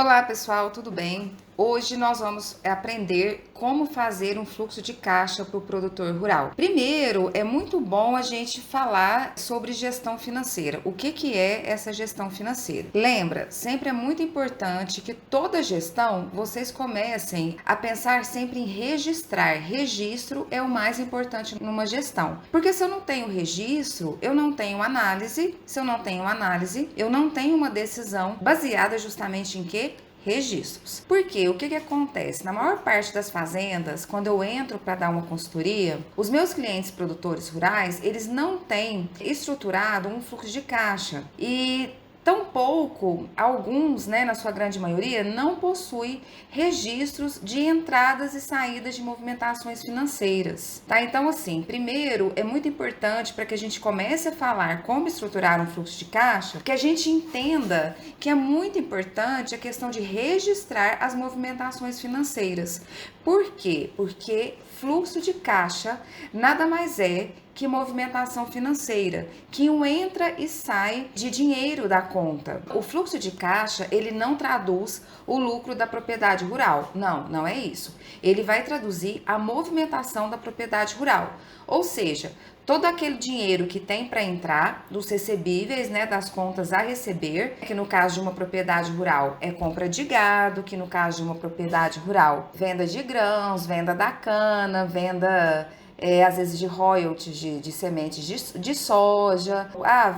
Olá pessoal, tudo bem? Hoje nós vamos aprender como fazer um fluxo de caixa para o produtor rural. Primeiro, é muito bom a gente falar sobre gestão financeira. O que é essa gestão financeira? Lembra, sempre é muito importante que toda gestão vocês comecem a pensar sempre em registrar. Registro é o mais importante numa gestão. Porque se eu não tenho registro, eu não tenho análise. Se eu não tenho análise, eu não tenho uma decisão baseada justamente em quê? Registros. Porque o que acontece? Na maior parte das fazendas, quando eu entro para dar uma consultoria, os meus clientes produtores rurais, eles não têm estruturado um fluxo de caixa. E tampouco, alguns, na sua grande maioria, não possuem registros de entradas e saídas de movimentações financeiras, tá? Então, assim, primeiro, é muito importante para que a gente comece a falar como estruturar um fluxo de caixa, que a gente entenda que é muito importante a questão de registrar as movimentações financeiras. Por quê? Porque fluxo de caixa nada mais é que movimentação financeira, que um entra e sai de dinheiro da conta. O fluxo de caixa, ele não traduz o lucro da propriedade rural. Não é isso. Ele vai traduzir a movimentação da propriedade rural. Ou seja, todo aquele dinheiro que tem para entrar dos recebíveis, das contas a receber, que no caso de uma propriedade rural é compra de gado, que no caso de uma propriedade rural, venda de grãos, venda da cana, venda às vezes de royalties de sementes de soja.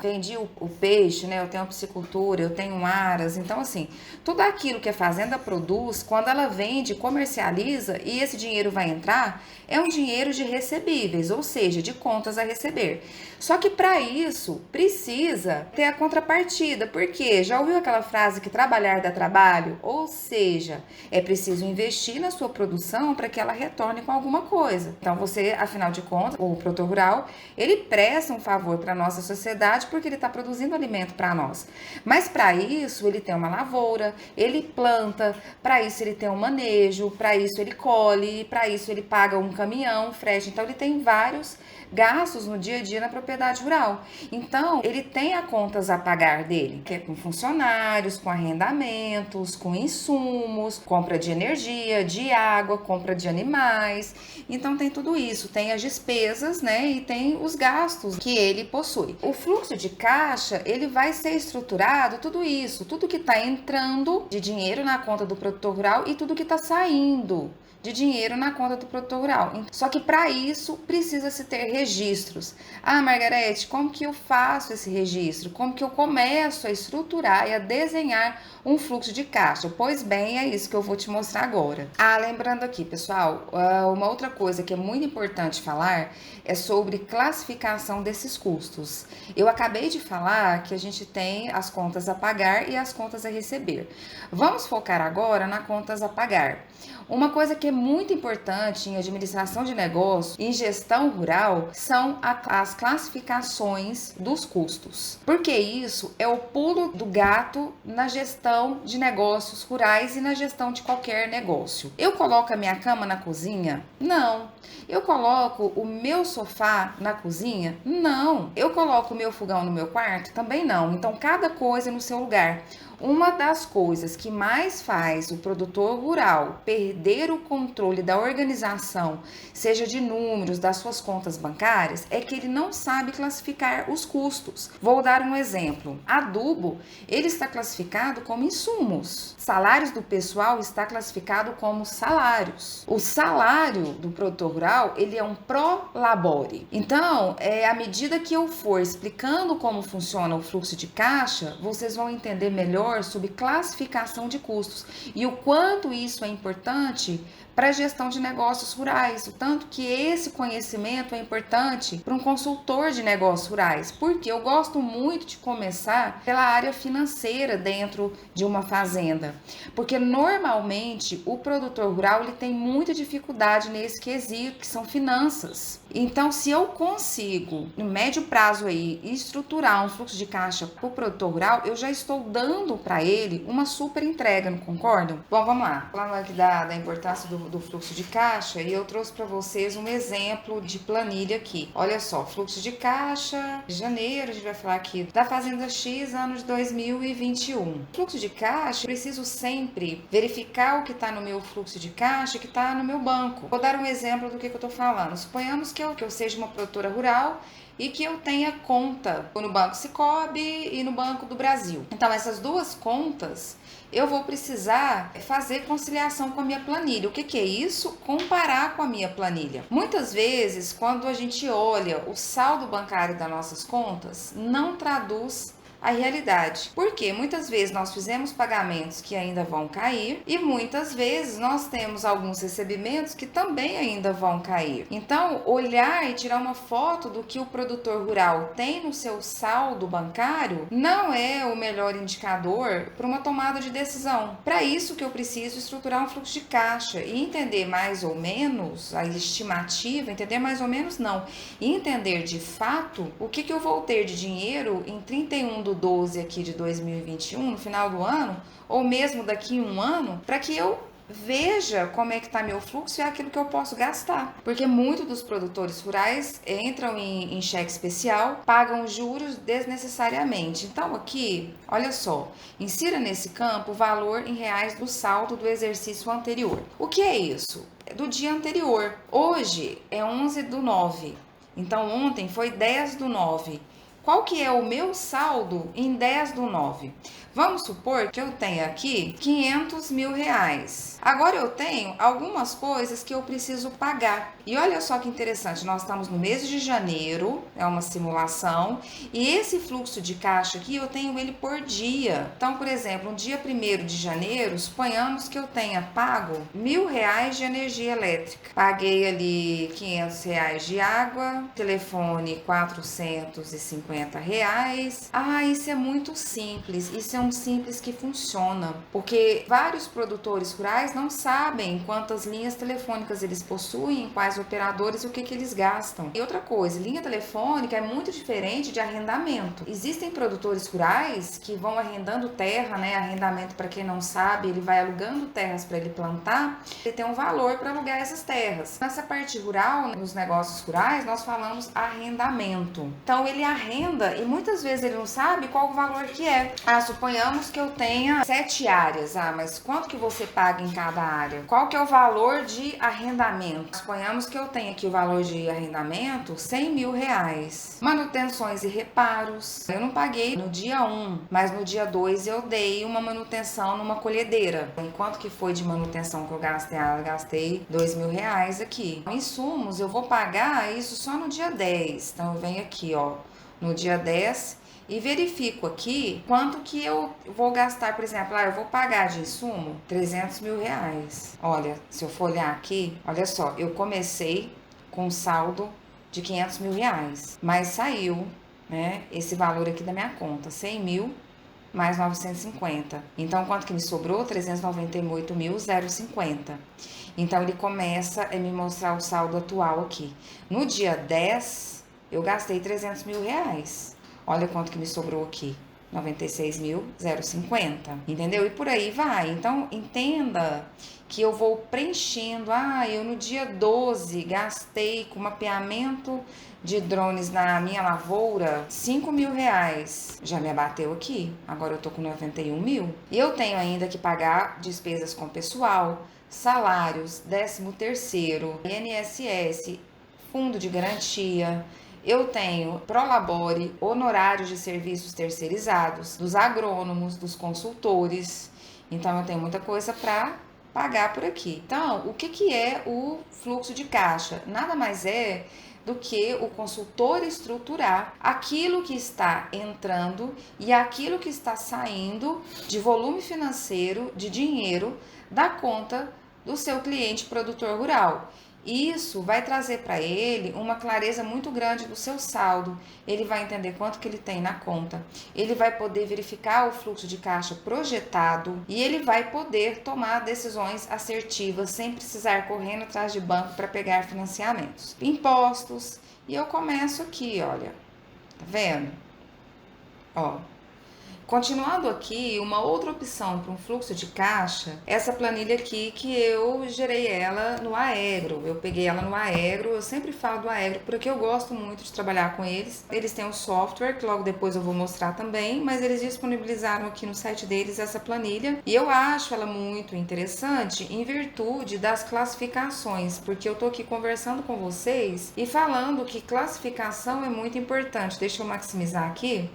Vendi o peixe, eu tenho a piscicultura, eu tenho aras. Então, assim, tudo aquilo que a fazenda produz, quando ela vende, comercializa e esse dinheiro vai entrar, é um dinheiro de recebíveis, ou seja, de contas a receber. Só que para isso precisa ter a contrapartida, porque já ouviu aquela frase que trabalhar dá trabalho? Ou seja, é preciso investir na sua produção para que ela retorne com alguma coisa. Então você, afinal de contas, o produtor rural, ele presta um favor para a nossa sociedade porque ele está produzindo alimento para nós. Mas para isso ele tem uma lavoura, ele planta, para isso ele tem um manejo, para isso ele colhe, para isso ele paga um caminhão, frete. Então ele tem vários gastos no dia a dia na propriedade rural. Então, ele tem a contas a pagar dele, que é com funcionários, com arrendamentos, com insumos, compra de energia, de água, compra de animais. Então, tem tudo isso. Tem as despesas, e tem os gastos que ele possui. O fluxo de caixa, ele vai ser estruturado, tudo isso, tudo que está entrando de dinheiro na conta do produtor rural e tudo que está saindo de dinheiro na conta do produtor rural. Só que para isso precisa se ter registros. Margarete, como que eu faço esse registro? Como que eu começo a estruturar e a desenhar um fluxo de caixa? Pois bem, é isso que eu vou te mostrar agora. Lembrando aqui, pessoal, uma outra coisa que é muito importante falar é sobre classificação desses custos. Eu acabei de falar que a gente tem as contas a pagar e as contas a receber. Vamos focar agora nas contas a pagar. Uma coisa que é muito importante em administração de negócio, em gestão rural, são as classificações dos custos. Porque isso é o pulo do gato na gestão de negócios rurais e na gestão de qualquer negócio. Eu coloco a minha cama na cozinha? Não. Eu coloco o meu sofá na cozinha? Não. Eu coloco o meu fogão no meu quarto? Também não. Então, cada coisa no seu lugar. Uma das coisas que mais faz o produtor rural perder o controle da organização, seja de números das suas contas bancárias, é que ele não sabe classificar os custos. Vou dar um exemplo. Adubo, ele está classificado como insumos. Salários do pessoal está classificado como salários. O salário do produtor rural, ele é um prolabore. Então, à medida que eu for explicando como funciona o fluxo de caixa, vocês vão entender melhor sobre classificação de custos e o quanto isso é importante para a gestão de negócios rurais, o tanto que esse conhecimento é importante para um consultor de negócios rurais, porque eu gosto muito de começar pela área financeira dentro de uma fazenda, porque normalmente o produtor rural ele tem muita dificuldade nesse quesito, que são finanças. Então, se eu consigo, no médio prazo aí, estruturar um fluxo de caixa para o produtor rural, eu já estou dando para ele uma super entrega, não concordam? Bom, vamos lá. Falando aqui da importância do do fluxo de caixa e eu trouxe para vocês um exemplo de planilha aqui. Olha só, fluxo de caixa, janeiro, a gente vai falar aqui da Fazenda X, ano de 2021. Fluxo de caixa, eu preciso sempre verificar o que está no meu fluxo de caixa e o que está no meu banco. Vou dar um exemplo do que eu estou falando. Suponhamos que eu seja uma produtora rural e que eu tenha conta no Banco Sicoob e no Banco do Brasil. Então, essas duas contas, eu vou precisar fazer conciliação com a minha planilha. O que é isso? Comparar com a minha planilha. Muitas vezes, quando a gente olha o saldo bancário das nossas contas, não traduz a realidade. Porque muitas vezes nós fizemos pagamentos que ainda vão cair e muitas vezes nós temos alguns recebimentos que também ainda vão cair. Então, olhar e tirar uma foto do que o produtor rural tem no seu saldo bancário não é o melhor indicador para uma tomada de decisão. Para isso que eu preciso estruturar um fluxo de caixa e entender mais ou menos a estimativa, entender mais ou menos não, e entender de fato o que eu vou ter de dinheiro em 31/12 aqui de 2021, no final do ano, ou mesmo daqui a um ano, para que eu veja como é que está meu fluxo e aquilo que eu posso gastar. Porque muitos dos produtores rurais entram em cheque especial, pagam juros desnecessariamente. Então aqui, olha só, insira nesse campo o valor em reais do saldo do exercício anterior. O que é isso? É do dia anterior. Hoje é 11/9. Então ontem foi 10/9. Qual que é o meu saldo em 10/9? Vamos supor que eu tenha aqui 500 mil reais. Agora eu tenho algumas coisas que eu preciso pagar. E olha só que interessante, nós estamos no mês de janeiro, é uma simulação, e esse fluxo de caixa aqui eu tenho ele por dia. Então, por exemplo, no dia 1º de janeiro, suponhamos que eu tenha pago R$ 1.000 de energia elétrica. Paguei ali R$ 500 de água, telefone R$ 450. Ah, isso é muito simples, isso é um simples que funciona, porque vários produtores rurais não sabem quantas linhas telefônicas eles possuem, quais operadores e o que eles gastam. E outra coisa, linha telefônica é muito diferente de arrendamento. Existem produtores rurais que vão arrendando terra, né? Arrendamento, para quem não sabe, ele vai alugando terras para ele plantar, ele tem um valor para alugar essas terras. Nessa parte rural, nos negócios rurais, nós falamos arrendamento. Então ele arrenda e muitas vezes ele não sabe qual o valor que é. Ah, suponhamos que eu tenha 7 áreas. Ah, mas quanto que você paga em cada área? Qual que é o valor de arrendamento? Suponhamos que eu tenha aqui o valor de arrendamento, R$ 100 mil. Manutenções e reparos. Eu não paguei no dia 1, mas no dia 2 eu dei uma manutenção numa colhedeira. Enquanto que foi de manutenção que eu gastei? Ah, eu gastei R$ 2.000 aqui. Insumos, eu vou pagar isso só no dia 10. Então eu venho aqui, ó, no dia 10 e verifico aqui quanto que eu vou gastar. Por exemplo, eu vou pagar de insumo R$ 300 mil. Olha, se eu for olhar aqui, olha só, eu comecei com um saldo de R$ 500 mil, mas saiu, né, esse valor aqui da minha conta, 100 mil mais 950. Então, quanto que me sobrou? 398.050. Então, ele começa a me mostrar o saldo atual aqui. No dia 10, eu gastei R$ 300 mil. Olha quanto que me sobrou aqui. 96.050, entendeu? E por aí vai. Então, entenda que eu vou preenchendo. Ah, eu no dia 12 gastei com mapeamento de drones na minha lavoura R$ 5 mil. Já me abateu aqui. Agora eu tô com 91 mil. E eu tenho ainda que pagar despesas com pessoal, salários, 13º, INSS, fundo de garantia. Eu tenho Prolabore, honorários de serviços terceirizados, dos agrônomos, dos consultores. Então, eu tenho muita coisa para pagar por aqui. Então, o que é o fluxo de caixa? Nada mais é do que o consultor estruturar aquilo que está entrando e aquilo que está saindo de volume financeiro, de dinheiro, da conta do seu cliente produtor rural. Isso vai trazer para ele uma clareza muito grande do seu saldo. Ele vai entender quanto que ele tem na conta. Ele vai poder verificar o fluxo de caixa projetado e ele vai poder tomar decisões assertivas sem precisar correndo atrás de banco para pegar financiamentos. Impostos. E eu começo aqui, olha. Tá vendo? Ó. Continuando aqui, uma outra opção para um fluxo de caixa, essa planilha aqui que eu gerei ela no Aegro. Eu peguei ela no Aegro, eu sempre falo do Aegro porque eu gosto muito de trabalhar com eles. Eles têm um software que logo depois eu vou mostrar também, mas eles disponibilizaram aqui no site deles essa planilha e eu acho ela muito interessante em virtude das classificações, porque eu tô aqui conversando com vocês e falando que classificação é muito importante. Deixa eu maximizar aqui.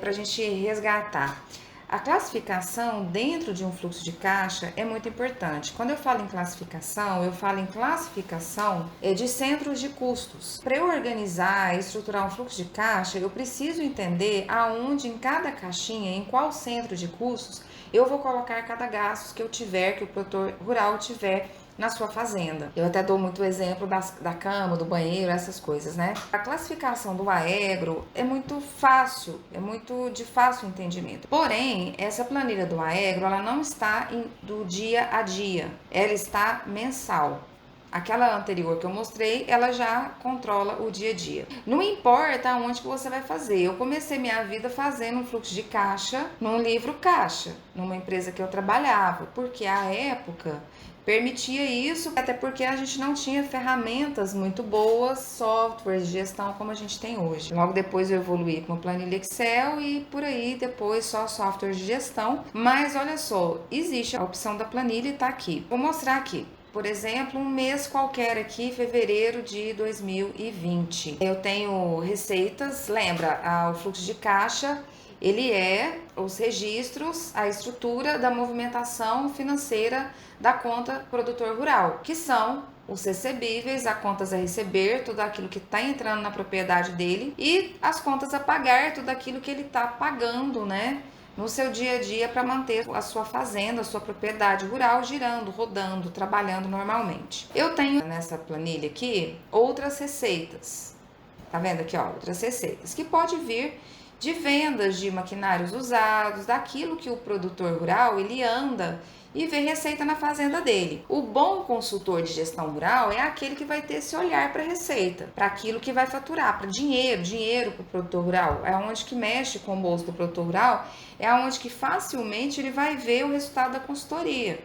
Para a gente resgatar. A classificação dentro de um fluxo de caixa é muito importante. Quando eu falo em classificação de centros de custos. Para eu organizar e estruturar um fluxo de caixa, eu preciso entender aonde em cada caixinha, em qual centro de custos, eu vou colocar cada gasto que eu tiver, que o produtor rural tiver na sua fazenda. Eu até dou muito exemplo da cama, do banheiro, essas coisas, né? A classificação do Aegro é muito fácil, é muito de fácil entendimento. Porém, essa planilha do Aegro, ela não está do dia a dia, ela está mensal. Aquela anterior que eu mostrei, ela já controla o dia a dia. Não importa aonde que você vai fazer. Eu comecei minha vida fazendo um fluxo de caixa num livro caixa, numa empresa que eu trabalhava, porque à época permitia isso, até porque a gente não tinha ferramentas muito boas, softwares de gestão como a gente tem hoje. Logo depois eu evoluí com uma planilha Excel e por aí depois só softwares de gestão. Mas olha só, existe a opção da planilha e tá aqui. Vou mostrar aqui. Por exemplo, um mês qualquer aqui, fevereiro de 2020. Eu tenho receitas, lembra, o fluxo de caixa, ele é os registros, a estrutura da movimentação financeira da conta produtor rural, que são os recebíveis, as contas a receber, tudo aquilo que está entrando na propriedade dele, e as contas a pagar, tudo aquilo que ele está pagando, né? No seu dia a dia para manter a sua fazenda, a sua propriedade rural girando, rodando, trabalhando normalmente. Eu tenho nessa planilha aqui outras receitas. Tá vendo aqui, ó, outras receitas que pode vir de vendas de maquinários usados, daquilo que o produtor rural ele anda e vê receita na fazenda dele. O bom consultor de gestão rural é aquele que vai ter esse olhar para receita, para aquilo que vai faturar, para dinheiro para o produtor rural. É onde que mexe com o bolso do produtor rural, é onde que facilmente ele vai ver o resultado da consultoria.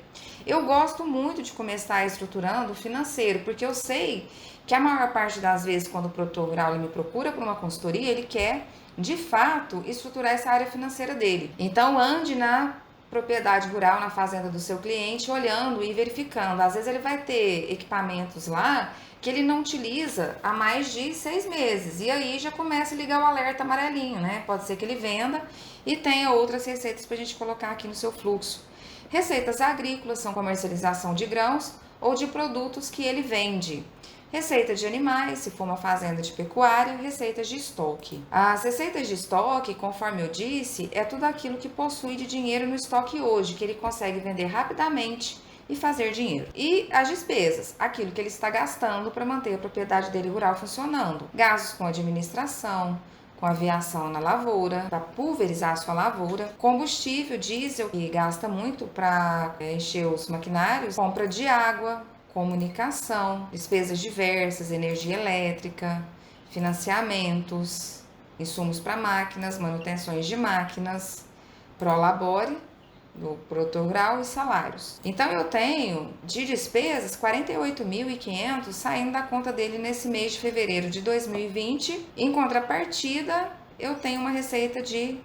Eu gosto muito de começar estruturando o financeiro, porque eu sei que a maior parte das vezes quando o produtor rural ele me procura para uma consultoria, ele quer de fato estruturar essa área financeira dele. Então ande na propriedade rural, na fazenda do seu cliente, olhando e verificando. Às vezes ele vai ter equipamentos lá que ele não utiliza há mais de 6 meses. E aí já começa a ligar o alerta amarelinho, né? Pode ser que ele venda e tenha outras receitas para a gente colocar aqui no seu fluxo. Receitas agrícolas são comercialização de grãos ou de produtos que ele vende. Receita de animais, se for uma fazenda de pecuária, receitas de estoque. As receitas de estoque, conforme eu disse, é tudo aquilo que possui de dinheiro no estoque hoje, que ele consegue vender rapidamente e fazer dinheiro. E as despesas, aquilo que ele está gastando para manter a propriedade dele rural funcionando. Gastos com administração, com aviação na lavoura, para pulverizar a sua lavoura, combustível, diesel, que gasta muito para encher os maquinários, compra de água, comunicação, despesas diversas, energia elétrica, financiamentos, insumos para máquinas, manutenções de máquinas, prolabore do produtor rural e salários. Então eu tenho de despesas 48.500 saindo da conta dele nesse mês de fevereiro de 2020. Em contrapartida, eu tenho uma receita de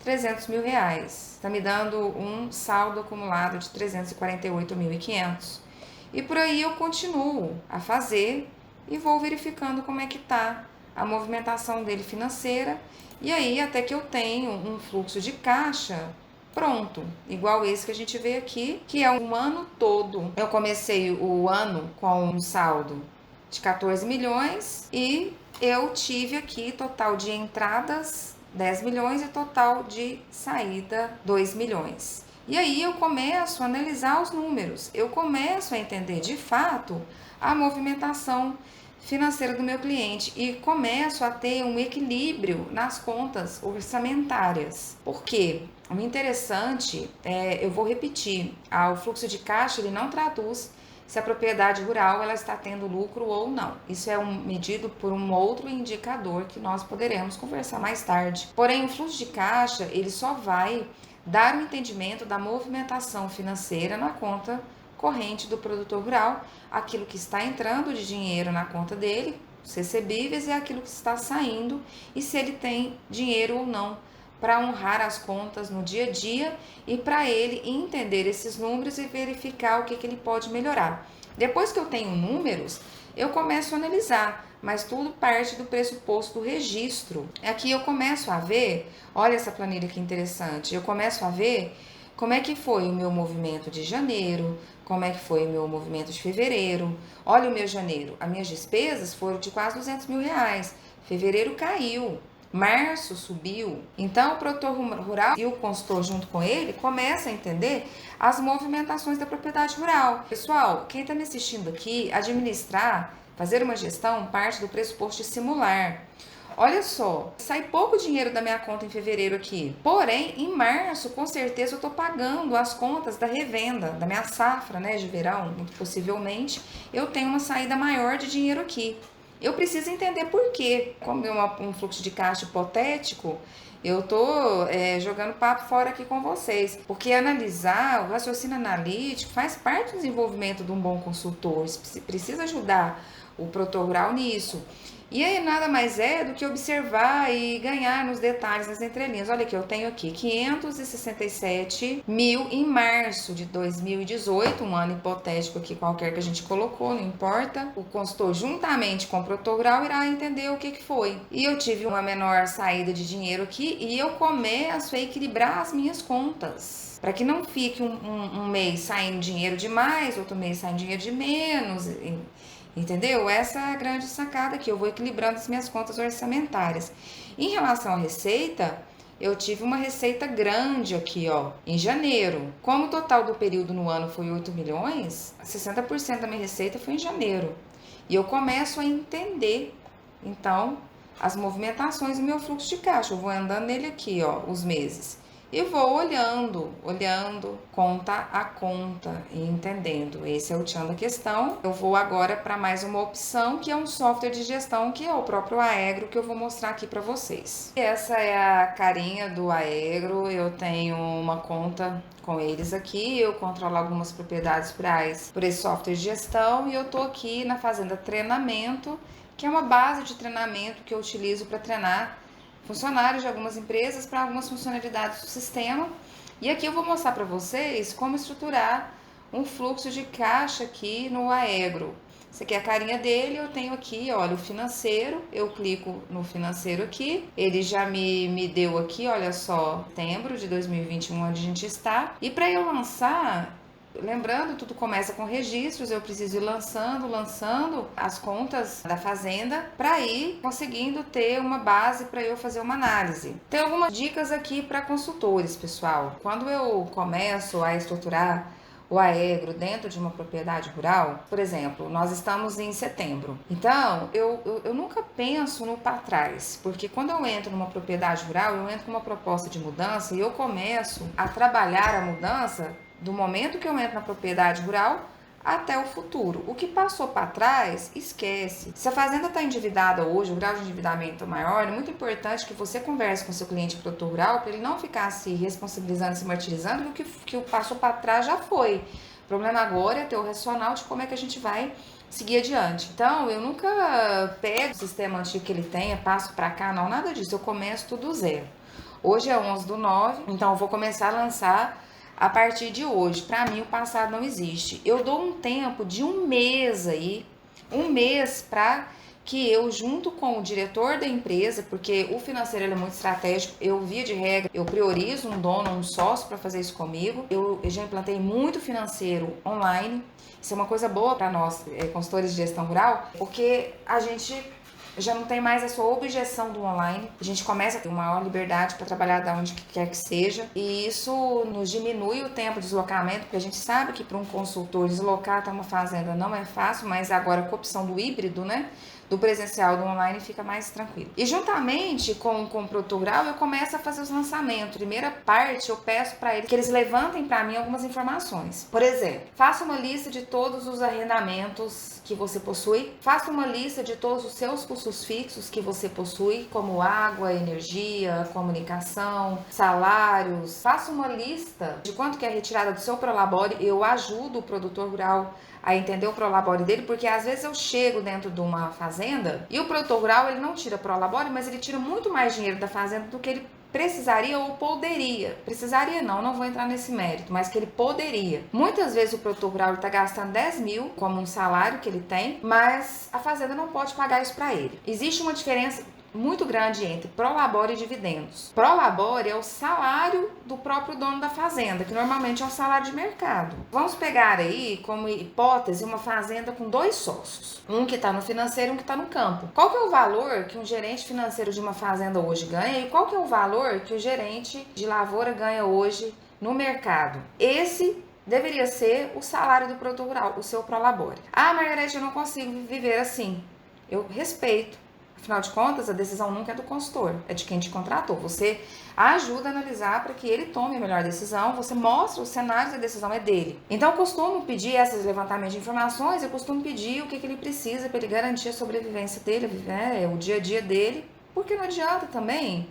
R$300 mil. Está me dando um saldo acumulado de 348.500. E por aí eu continuo a fazer e vou verificando como é que está a movimentação dele financeira. E aí até que eu tenho um fluxo de caixa pronto, igual esse que a gente vê aqui, que é um ano todo. Eu comecei o ano com um saldo de 14 milhões e eu tive aqui total de entradas 10 milhões e total de saída 2 milhões. E aí eu começo a analisar os números, eu começo a entender de fato a movimentação financeira do meu cliente e começo a ter um equilíbrio nas contas orçamentárias. Por quê? O interessante eu vou repetir, o fluxo de caixa ele não traduz se a propriedade rural ela está tendo lucro ou não. Isso é medido por um outro indicador que nós poderemos conversar mais tarde. Porém, o fluxo de caixa ele só vai dar um entendimento da movimentação financeira na conta corrente do produtor rural, aquilo que está entrando de dinheiro na conta dele, os recebíveis, e aquilo que está saindo, e se ele tem dinheiro ou não para honrar as contas no dia a dia e para ele entender esses números e verificar o que ele pode melhorar. Depois que eu tenho números, eu começo a analisar, mas tudo parte do pressuposto do registro. Aqui eu começo a ver, olha essa planilha que interessante, eu começo a ver como é que foi o meu movimento de janeiro, como é que foi o meu movimento de fevereiro. Olha o meu janeiro, as minhas despesas foram de quase R$200 mil, fevereiro caiu, março subiu. Então o produtor rural e o consultor junto com ele começa a entender as movimentações da propriedade rural. Pessoal, quem está me assistindo aqui, administrar, fazer uma gestão parte do pressuposto de simular. Olha só, sai pouco dinheiro da minha conta em fevereiro aqui, porém em março com certeza eu estou pagando as contas da revenda, da minha safra, né, de verão, muito possivelmente eu tenho uma saída maior de dinheiro aqui. Eu preciso entender por quê. Como é um fluxo de caixa hipotético, eu tô jogando papo fora aqui com vocês. Porque analisar, o raciocínio analítico faz parte do desenvolvimento de um bom consultor. Precisa ajudar o produtor rural nisso. E aí nada mais é do que observar e ganhar nos detalhes, nas entrelinhas. Olha aqui, eu tenho aqui 567 mil em março de 2018, um ano hipotético aqui qualquer que a gente colocou, não importa. O consultor, juntamente com o produtor rural, irá entender o que foi. E eu tive uma menor saída de dinheiro aqui e eu começo a equilibrar as minhas contas. Para que não fique um mês saindo dinheiro demais, outro mês saindo dinheiro de menos. Entendeu? Essa é a grande sacada aqui. Eu vou equilibrando as minhas contas orçamentárias. Em relação à receita, eu tive uma receita grande aqui, ó, em janeiro. Como o total do período no ano foi 8 milhões, 60% da minha receita foi em janeiro. E eu começo a entender, então, as movimentações do meu fluxo de caixa. Eu vou andando nele aqui, ó, os meses. E vou olhando, conta a conta e entendendo. Esse é o tchan da questão. Eu vou agora para mais uma opção, que é um software de gestão, que é o próprio Aegro, que eu vou mostrar aqui para vocês. Essa é a carinha do Aegro. Eu tenho uma conta com eles aqui, eu controlo algumas propriedades rurais por esse software de gestão e eu tô aqui na Fazenda Treinamento, que é uma base de treinamento que eu utilizo para treinar funcionários de algumas empresas para algumas funcionalidades do sistema. E aqui eu vou mostrar para vocês como estruturar um fluxo de caixa aqui no Aegro. Essa aqui é a carinha dele, eu tenho aqui, olha, o financeiro, eu clico no financeiro aqui, ele já me deu aqui, olha só, setembro de 2021, onde a gente está. E para eu lançar, lembrando, tudo começa com registros, eu preciso ir lançando as contas da fazenda para ir conseguindo ter uma base para eu fazer uma análise. Tem algumas dicas aqui para consultores, pessoal. Quando eu começo a estruturar o Aegro dentro de uma propriedade rural, por exemplo, nós estamos em setembro. Então, eu nunca penso no para trás, porque quando eu entro numa propriedade rural, eu entro com uma proposta de mudança e eu começo a trabalhar a mudança do momento que eu entro na propriedade rural até o futuro. O que passou para trás, esquece. Se a fazenda está endividada hoje, o grau de endividamento é maior, é muito importante que você converse com seu cliente produtor rural para ele não ficar se responsabilizando, se martirizando, porque o que passou para trás já foi. O problema agora é ter o racional de como é que a gente vai seguir adiante. Então, eu nunca pego o sistema antigo que ele tenha, passo para cá, não, nada disso. Eu começo tudo do zero. Hoje é 11/9, então eu vou começar a lançar a partir de hoje. Para mim, o passado não existe. Eu dou um tempo de um mês aí, um mês para que eu, junto com o diretor da empresa, porque o financeiro ele é muito estratégico, eu, via de regra, eu priorizo um dono, um sócio para fazer isso comigo. Eu já implantei muito financeiro online. Isso é uma coisa boa para nós, consultores de gestão rural, porque a gente já não tem mais essa objeção do online. A gente começa a ter uma maior liberdade para trabalhar da onde quer que seja. E isso nos diminui o tempo de deslocamento, porque a gente sabe que para um consultor deslocar até uma fazenda não é fácil, mas agora com a opção do híbrido, né? do presencial, do online, fica mais tranquilo. E juntamente com o produtor rural, eu começo a fazer os lançamentos. Primeira parte, eu peço para eles que eles levantem para mim algumas informações. Por exemplo, faça uma lista de todos os arrendamentos que você possui, faça uma lista de todos os seus custos fixos que você possui, como água, energia, comunicação, salários. Faça uma lista de quanto que é retirada do seu Prolabore. Eu ajudo o produtor rural a entender o Prolabore dele, porque às vezes eu chego dentro de uma fazenda e o produtor rural, ele não tira Prolabore, mas ele tira muito mais dinheiro da fazenda do que ele precisaria ou poderia. Precisaria não vou entrar nesse mérito, mas que ele poderia. Muitas vezes o produtor rural está gastando 10 mil como um salário que ele tem, mas a fazenda não pode pagar isso para ele. Existe uma diferença muito grande entre Prolabore e dividendos. Prolabore é o salário do próprio dono da fazenda, que normalmente é um salário de mercado. Vamos pegar aí como hipótese uma fazenda com 2 sócios, um que está no financeiro e um que está no campo. Qual que é o valor que um gerente financeiro de uma fazenda hoje ganha e qual que é o valor que o gerente de lavoura ganha hoje no mercado? Esse deveria ser o salário do produtor rural, o seu Prolabore. Ah, Margarete, eu não consigo viver assim. Eu respeito. Afinal de contas, a decisão nunca é do consultor, é de quem te contratou. Você ajuda a analisar para que ele tome a melhor decisão, você mostra os cenários e a decisão é dele. Então, eu costumo pedir esses levantamentos de informações, eu costumo pedir o que ele precisa para ele garantir a sobrevivência dele, o dia a dia dele, porque não adianta também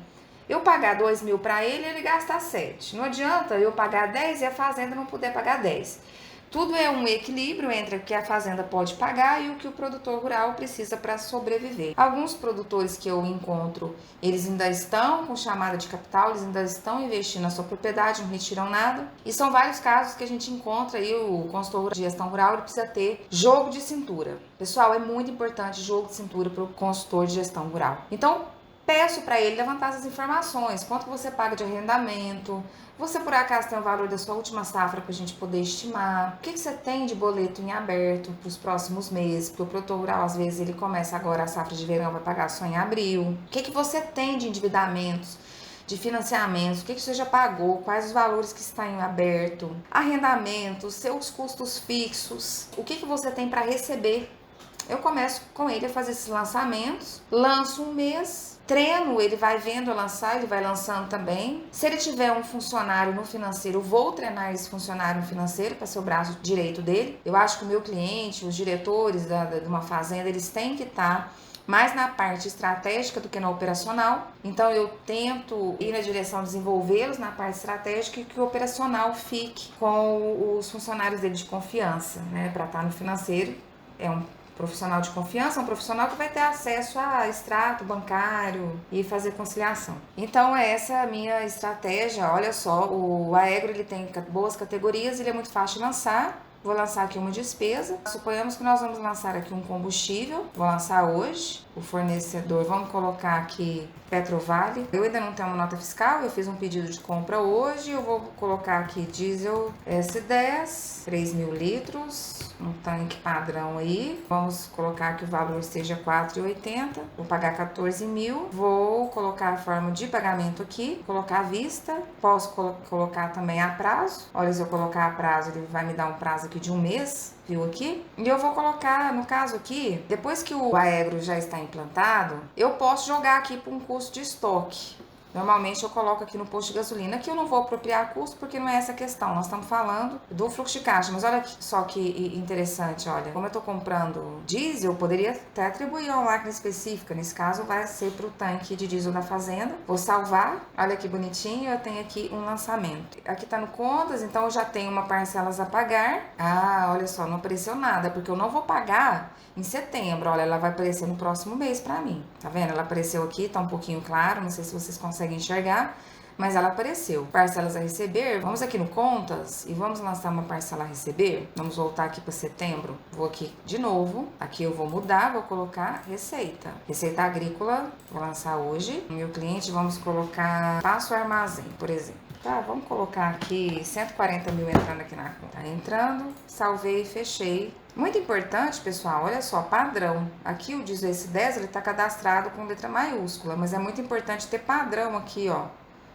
eu pagar 2 mil para ele e ele gastar 7. Não adianta eu pagar 10 e a fazenda não puder pagar 10. Tudo é um equilíbrio entre o que a fazenda pode pagar e o que o produtor rural precisa para sobreviver. Alguns produtores que eu encontro, eles ainda estão com chamada de capital, eles ainda estão investindo na sua propriedade, não retiram nada. E são vários casos que a gente encontra aí, o consultor de gestão rural, ele precisa ter jogo de cintura. Pessoal, é muito importante jogo de cintura para o consultor de gestão rural. Então, peço para ele levantar essas informações, quanto você paga de arrendamento, você por acaso tem o valor da sua última safra para a gente poder estimar, o que você tem de boleto em aberto para os próximos meses, porque o produtor rural às vezes ele começa agora a safra de verão, vai pagar só em abril, o que você tem de endividamentos, de financiamentos, o que você já pagou, quais os valores que estão em aberto, arrendamentos, seus custos fixos, o que você tem para receber. Eu começo com ele a fazer esses lançamentos, lanço um mês, treino, ele vai vendo eu lançar, ele vai lançando também. Se ele tiver um funcionário no financeiro, eu vou treinar esse funcionário no financeiro para ser o braço direito dele. Eu acho que o meu cliente, os diretores de uma fazenda, eles têm que estar mais na parte estratégica do que na operacional. Então eu tento ir na direção de desenvolvê-los na parte estratégica e que o operacional fique com os funcionários dele de confiança, né, para estar no financeiro. É um profissional de confiança, um profissional que vai ter acesso a extrato bancário e fazer conciliação. Então essa é a minha estratégia. Olha só, o Aegro ele tem boas categorias, ele é muito fácil de lançar. Vou lançar aqui uma despesa. Suponhamos que nós vamos lançar aqui um combustível. Vou lançar hoje. O fornecedor, vamos colocar aqui Petrovale. Eu ainda não tenho uma nota fiscal, eu fiz um pedido de compra hoje. Eu vou colocar aqui diesel S10, 3.000 litros, um tanque padrão aí. Vamos colocar que o valor seja R$4,80. Vou pagar 14 mil. Vou colocar a forma de pagamento aqui, colocar à vista. Posso colocar também a prazo. Olha, se eu colocar a prazo, ele vai me dar um prazo aqui de um mês. Viu aqui? E eu vou colocar, no caso aqui, depois que o Aegro já está implantado, eu posso jogar aqui para um custo de estoque. Normalmente eu coloco aqui no posto de gasolina, que eu não vou apropriar custo porque não é essa a questão, nós estamos falando do fluxo de caixa. Mas olha só que interessante, olha, como eu estou comprando diesel, eu poderia até atribuir uma máquina específica, nesse caso vai ser para o tanque de diesel da fazenda. Vou salvar, olha que bonitinho, eu tenho aqui um lançamento. Aqui está no contas, então eu já tenho uma parcelas a pagar. Ah, olha só, não apareceu nada, porque eu não vou pagar em setembro, olha, ela vai aparecer no próximo mês para mim, tá vendo? Ela apareceu aqui, tá um pouquinho claro, não sei se vocês conseguem enxergar, mas ela apareceu. Parcelas a receber, vamos aqui no contas e vamos lançar uma parcela a receber. Vamos voltar aqui para setembro, vou aqui de novo, aqui eu vou mudar, vou colocar receita. Receita agrícola, vou lançar hoje. Meu cliente, vamos colocar passo armazém, por exemplo. Tá, vamos colocar aqui 140 mil entrando aqui na conta. Tá entrando, salvei, fechei. Muito importante, pessoal, olha só, padrão. Aqui o diesel S10, ele tá cadastrado com letra maiúscula, mas é muito importante ter padrão aqui, ó.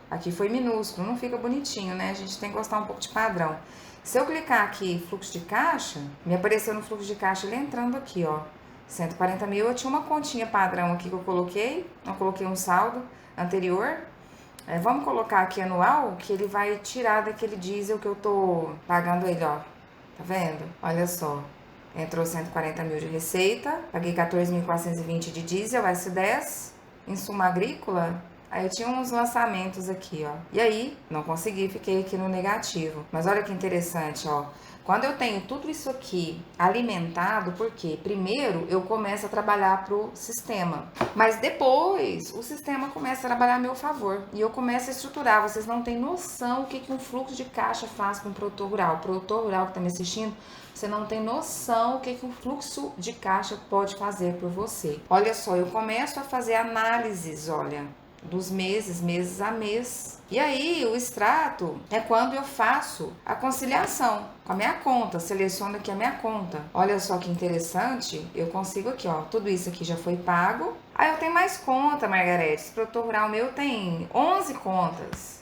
Aqui foi minúsculo, não fica bonitinho, né? A gente tem que gostar um pouco de padrão. Se eu clicar aqui, fluxo de caixa, me apareceu no fluxo de caixa ele entrando aqui, ó. 140 mil, eu tinha uma continha padrão aqui que eu coloquei, não coloquei um saldo anterior. Vamos colocar aqui anual, que ele vai tirar daquele diesel que eu tô pagando ele, ó. Tá vendo? Olha só. Entrou 140 mil de receita, paguei 14.420 de diesel, S10, insumo agrícola. Aí eu tinha uns lançamentos aqui, ó. E aí, não consegui, fiquei aqui no negativo. Mas olha que interessante, ó. Quando eu tenho tudo isso aqui alimentado, porque primeiro eu começo a trabalhar pro sistema, mas depois o sistema começa a trabalhar a meu favor e eu começo a estruturar. Vocês não têm noção o que um fluxo de caixa faz com o produtor rural. O produtor rural que está me assistindo, você não tem noção o que um fluxo de caixa pode fazer por você. Olha só, eu começo a fazer análises, olha, dos meses, mês a mês. E aí, o extrato é quando eu faço a conciliação com a minha conta, seleciono aqui a minha conta. Olha só que interessante, eu consigo aqui, ó, tudo isso aqui já foi pago. Aí eu tenho mais conta, Margarete, esse produtor rural meu tem 11 contas.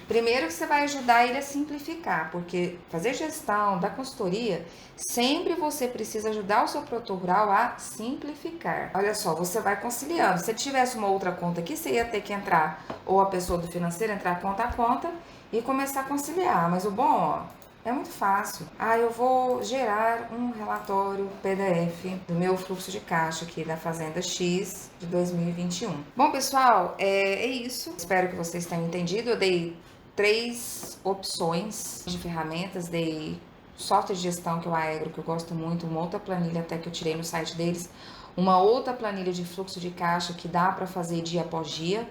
Primeiro que você vai ajudar ele a simplificar, porque fazer gestão da consultoria, sempre você precisa ajudar o seu produtor rural a simplificar. Olha só, você vai conciliando. Se tivesse uma outra conta aqui, você ia ter que entrar, ou a pessoa do financeiro entrar conta a conta e começar a conciliar. Mas o bom, ó, é muito fácil. Eu vou gerar um relatório PDF do meu fluxo de caixa aqui da Fazenda X de 2021. Bom, pessoal, é isso. Espero que vocês tenham entendido. Eu dei 3 opções de ferramentas, dei software de gestão que é o Aegro, que eu gosto muito, uma outra planilha até que eu tirei no site deles, uma outra planilha de fluxo de caixa que dá para fazer dia após dia.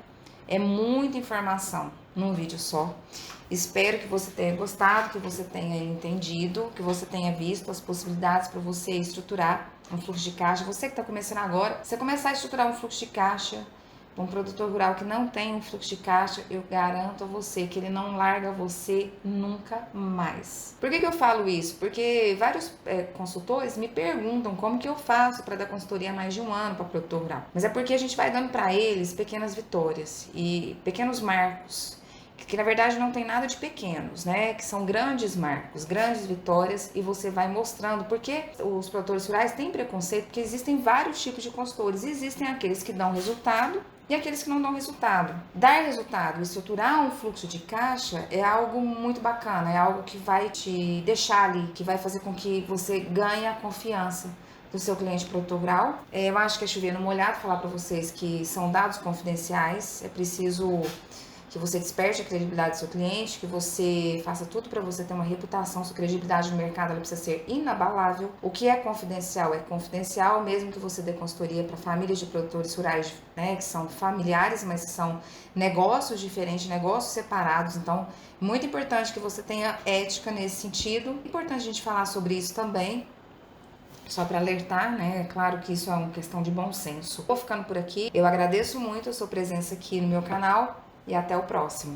É muita informação num vídeo só. Espero que você tenha gostado, que você tenha entendido, que você tenha visto as possibilidades para você estruturar um fluxo de caixa. Você que está começando agora, você começar a estruturar um fluxo de caixa, um produtor rural que não tem um fluxo de caixa, eu garanto a você que ele não larga você nunca mais. Por que eu falo isso? Porque vários consultores me perguntam como que eu faço para dar consultoria há mais de um ano para produtor rural. Mas é porque a gente vai dando para eles pequenas vitórias e pequenos marcos, que na verdade não tem nada de pequenos, né? Que são grandes marcos, grandes vitórias, e você vai mostrando. Porque os produtores rurais têm preconceito, porque existem vários tipos de consultores. Existem aqueles que dão resultado e aqueles que não dão resultado. Dar resultado, estruturar um fluxo de caixa é algo muito bacana, é algo que vai te deixar ali, que vai fazer com que você ganhe a confiança do seu cliente produtor rural. Eu acho que é chover no molhado falar para vocês que são dados confidenciais, é preciso que você desperte a credibilidade do seu cliente, que você faça tudo para você ter uma reputação. Sua credibilidade no mercado ela precisa ser inabalável. O que é confidencial, mesmo que você dê consultoria para famílias de produtores rurais, né, que são familiares, mas que são negócios diferentes, negócios separados. Então, muito importante que você tenha ética nesse sentido. Importante a gente falar sobre isso também, só para alertar, né? É claro que isso é uma questão de bom senso. Vou ficando por aqui. Eu agradeço muito a sua presença aqui no meu canal. E até o próximo.